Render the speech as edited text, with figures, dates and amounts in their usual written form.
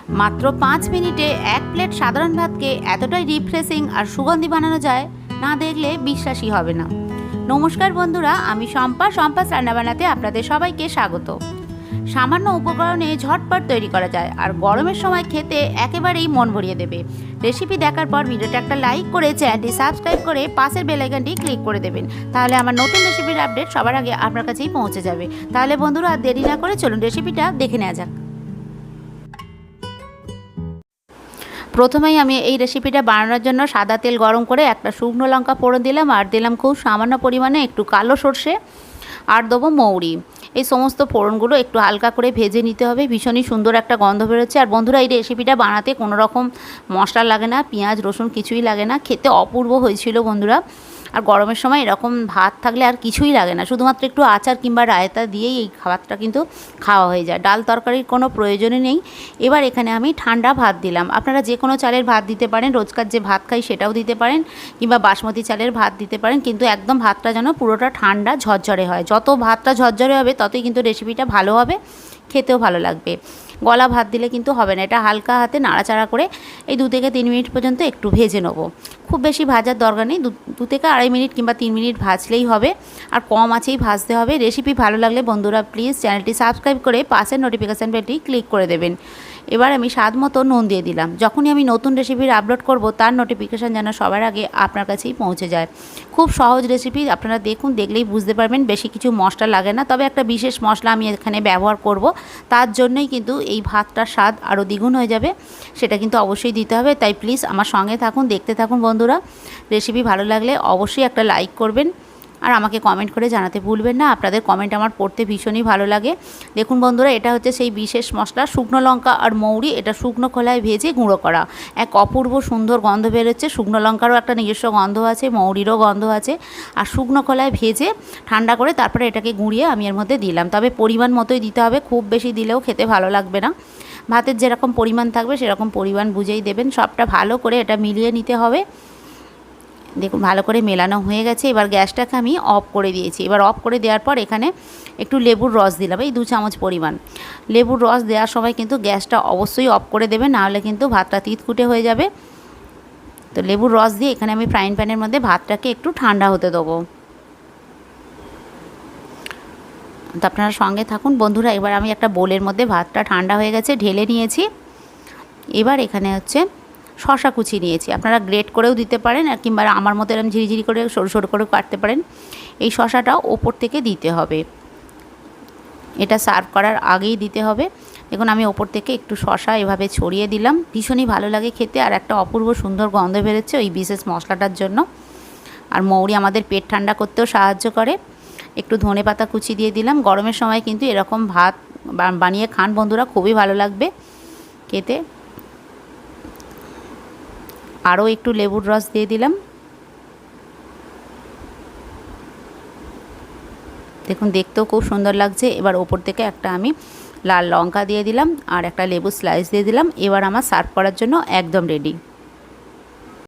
মাত্র 5 মিনিটে 1 প্লেট সাধারণ ভাতকে এতটাই রিফ্রেশিং আর সুগন্ধি বানানো যায়, না দেখলে বিশ্বাসই হবে না। নমস্কার বন্ধুরা, আমি সম্পাস রান্না বানাতে আপনাদের সবাইকে স্বাগত। সামান্য উপকরণে ঝটপট তৈরি করা যায় আর গরমের সময় খেতে একেবারেই মন ভরিয়ে দেবে। রেসিপি দেখার পর ভিডিওটা একটা লাইক করে চ্যানেলটি সাবস্ক্রাইব করে পাশের বেল আইকনটি ক্লিক করে দেবেন, তাহলে আমার নতুন রেসিপির আপডেট সবার আগে আপনার কাছেই পৌঁছে যাবে। তাহলে বন্ধুরা আর দেরি না করে চলুন রেসিপিটা দেখে নেওয়া যাক। প্রথমেই আমি এই রেসিপিটা বানানোর জন্য সাদা তেল গরম করে একটা শুকনো লঙ্কা ফোড়ন দিলাম, আর দিলাম খুব সামান্য পরিমাণে একটু কালো সর্ষে, আর দেবো মৌরি। এই সমস্ত ফোড়নগুলো একটু হালকা করে ভেজে নিতে হবে। ভীষণই সুন্দর একটা গন্ধ বেরোচ্ছে। আর বন্ধুরা, এই রেসিপিটা বানাতে কোনো রকম মশলা লাগে না, পেঁয়াজ রসুন কিছুই লাগে না। খেতে অপূর্ব হয়েছিল বন্ধুরা। আর গরমের সময় এরকম ভাত থাকলে আর কিছুই লাগে না, শুধুমাত্র একটু আচার কিংবা রায়তা দিয়েই এই খাবারটা কিন্তু খাওয়া হয়ে যায়। ডাল তরকারির কোনো প্রয়োজনই নেই। এবার এখানে আমি ঠান্ডা ভাত দিলাম। আপনারা যে কোনো চালের ভাত দিতে পারেন, রোজকার যে ভাত খাই সেটাও দিতে পারেন, কিংবা বাসমতি চালের ভাত দিতে পারেন, কিন্তু একদম ভাতটা যেন পুরোটা ঠান্ডা ঝরঝরে হয়। যত ভাতটা ঝরঝরে হবে ততই কিন্তু রেসিপিটা ভালো হবে, খেতেও ভালো লাগবে। গলা ভাত দিলে কিন্তু হবে না। এটা হালকা হাতে নাড়াচাড়া করে এই 2 থেকে 3 মিনিট পর্যন্ত একটু ভেজে নেব। খুব বেশি ভাজার দরকার নেই, 2 থেকে 2.5 মিনিট কিংবা 3 মিনিট ভাজলেই হবে। আর কম আঁচেই ভাজতে হবে। রেসিপি ভালো লাগলে বন্ধুরা প্লিজ চ্যানেলটি সাবস্ক্রাইব করে পাশের নোটিফিকেশান বেলটি ক্লিক করে দেবেন। এবার আমি স্বাদ মতো নুন দিয়ে দিলাম। যখনই আমি নতুন রেসিপির আপলোড করব তার নোটিফিকেশান যেন সবার আগে আপনার কাছেই পৌঁছে যায়। খুব সহজ রেসিপি, আপনারা দেখুন, দেখলেই বুঝতে পারবেন। বেশি কিছু মশলা লাগে না, তবে একটা বিশেষ মশলা আমি এখানে ব্যবহার করব। তার জন্যই কিন্তু এই ভাতটার স্বাদ আরও দ্বিগুণ হয়ে যাবে। সেটা কিন্তু অবশ্যই দিতে হবে। তাই প্লিজ আমার সঙ্গে থাকুন, দেখতে থাকুন বন্ধুরা। রেসিপি ভালো লাগলে অবশ্যই একটা লাইক করবেন, আর আমাকে কমেন্ট করে জানাতে ভুলবেন না। আপনাদের কমেন্ট আমার পড়তে ভীষণই ভালো লাগে। দেখুন বন্ধুরা, এটা হচ্ছে সেই বিশেষ মশলা, শুকনো লঙ্কা আর মৌরি। এটা শুকনো খোলায় ভেজে গুঁড়ো করা। এক অপূর্ব সুন্দর গন্ধ বেরোচ্ছে। শুকনো লঙ্কারও একটা নিজস্ব গন্ধ আছে, মৌরিরও গন্ধ আছে। আর শুকনো খোলায় ভেজে ঠান্ডা করে তারপরে এটাকে গুঁড়িয়ে আমি এর মধ্যে দিলাম। তবে পরিমাণ মতোই দিতে হবে, খুব বেশি দিলেও খেতে ভালো লাগবে না। ভাতের যেরকম পরিমাণ থাকবে সেরকম পরিমাণ বুঝেই দেবেন। সবটা ভালো করে এটা মিলিয়ে নিতে হবে। দেখুন ভালো করে মেলানো হয়ে গেছে। এবার গ্যাসটাকে আমি অফ করে দিয়েছি। এবার অফ করে দেওয়ার পর এখানে একটু লেবুর রস দিলাম, এই 2 চামচ পরিমাণ। লেবুর রস দেওয়ার সময় কিন্তু গ্যাসটা অবশ্যই অফ করে দেবেন, নাহলে কিন্তু ভাতটা তিতকুটে হয়ে যাবে। তো লেবুর রস দিয়ে এখানে আমি ফ্রাইং প্যানের মধ্যে ভাতটাকে একটু ঠান্ডা হতে দেবো। তো আপনারা সঙ্গে থাকুন বন্ধুরা। এবার আমি একটা বোলের মধ্যে ভাতটা ঠান্ডা হয়ে গেছে, ঢেলে নিয়েছি। এবার এখানে হচ্ছে শশা কুচি নিয়েছি। আপনারা গ্রেট করেও দিতে পারেন, আর কিংবা আমার মতো এরকম ঝিরিঝিরি করে সরু সরু করে কাটতে পারেন। এই শশাটাও ওপর থেকে দিতে হবে। এটা সার্ভ করার আগেই দিতে হবে। দেখুন আমি ওপর থেকে একটু শশা এভাবে ছড়িয়ে দিলাম। ভীষণই ভালো লাগে খেতে, আর একটা অপূর্ব সুন্দর গন্ধ বেরোচ্ছে ওই বিশেষ মশলাটার জন্য। আর মৌরি আমাদের পেট ঠান্ডা করতেও সাহায্য করে। একটু ধনেপাতা কুচি দিয়ে দিলাম। গরমের সময় কিন্তু এরকম ভাত বানিয়ে খান বন্ধুরা, খুবই ভালো লাগবে খেতে। আরও একটু লেবুর রস দিয়ে দিলাম। দেখুন দেখতেও খুব সুন্দর লাগছে। এবার ওপর থেকে একটা আমি লাল লঙ্কা দিয়ে দিলাম, আর একটা লেবু স্লাইস দিয়ে দিলাম। এবার আমার সার্ভ করার জন্য একদম রেডি।